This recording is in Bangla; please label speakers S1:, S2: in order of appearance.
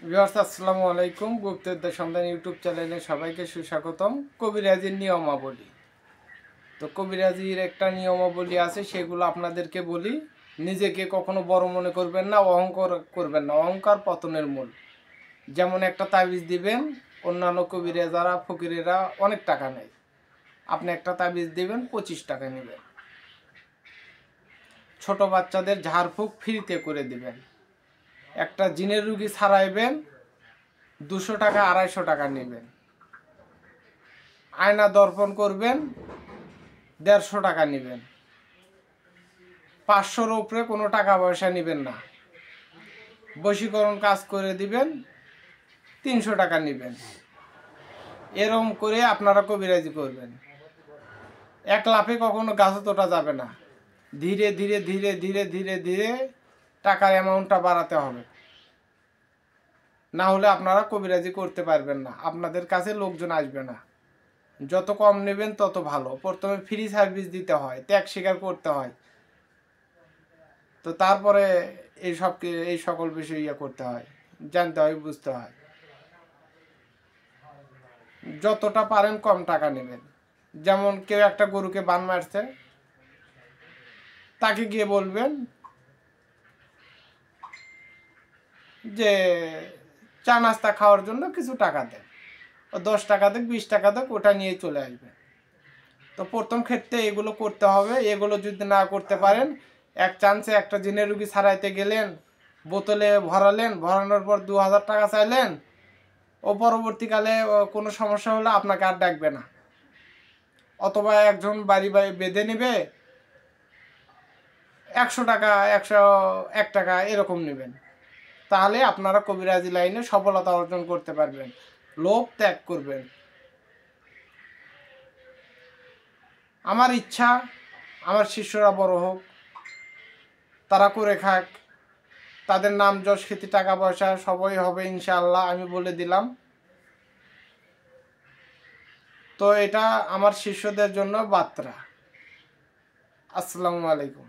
S1: ভিউয়ার্স আসসালামু আলাইকুম। গুপ্তবিদ্যা সন্ধান ইউটিউব চ্যানেলে সবাইকে সুস্বাগতম। কবিরাজির নিয়মাবলী। তো কবিরাজির একটা নিয়মাবলী আছে, সেগুলো আপনাদেরকে বলি। নিজেকে কখনো বড় মনে করবেন না, অহংকার করবেন না। অহংকার পতনের মূল। যেমন একটা তাবিজ দিবেন, অন্যান্য কবিরাজারা ফকিরেরা অনেক টাকা নেয়। আপনি একটা তাবিজ দিবেন, 25 টাকা নেবেন। ছোট বাচ্চাদের ঝাড়ফুঁক ফ্রিতে করে দিবেন। একটা জিনের রুগী ছাড়াইবেন, 200 টাকা 250 টাকা নেবেন। আয়না দর্পণ করবেন, 150 টাকা নেবেন। 500-র উপরে কোনো টাকা পয়সা নেবেন না। বশীকরণ কাজ করে দিবেন, 300 টাকা নেবেন। এরকম করে আপনারা কবিরাজি করবেন। এক লাফে কখনো গাছে তোটা যাবে না। ধীরে ধীরে ধীরে ধীরে ধীরে ধীরে টাকার অ্যামাউন্টটা বাড়াতে হবে, না হলে আপনারা কবিরাজি করতে পারবেন না। আপনাদের কাছে লোকজন আসবে না। যত কম নেবেন তত ভালো। প্রথমে ফ্রি সার্ভিস দিতে হয়, ত্যাগ স্বীকার করতে হয়। তো তারপরে এই সকল বিষয় করতে হয়, জানতে হয়, বুঝতে হয়। যতটা পারেন কম টাকা নেবেন। যেমন কেউ একটা গরুকে বান মারছে, তাকে গিয়ে বলবেন যে চা নাস্তা খাওয়ার জন্য কিছু টাকা দেন, ও 10 টাকা দেখ 20 টাকা দেখ, ওটা নিয়ে চলে আসবে। তো প্রথম ক্ষেত্রে এগুলো করতে হবে। এগুলো যদি না করতে পারেন, এক চান্সে একটা জিনের রুগী ছাড়াইতে গেলেন, বোতলে ভরালেন, ভরানোর পর 2000 টাকা চাইলেন, ও পরবর্তীকালে কোনো সমস্যা হলে আপনাকে আর ডাকবে না। অথবা একজন বাড়ি বেঁধে নেবে, 100 টাকা 101 টাকা এরকম নেবেন। তাহলে আপনারা কবিরাজি লাইনে সফলতা অর্জন করতে পারবেন। লোভ ত্যাগ করবেন। আমার ইচ্ছা আমার শিষ্যরা বড় হোক, তারা করে খাক, তাদের নাম যশ খ্যাতি টাকা পয়সা সবই হবে ইনশাআল্লাহ, আমি বলে দিলাম। তো এটা আমার শিষ্যদের জন্য বার্তা। আসসালামু আলাইকুম।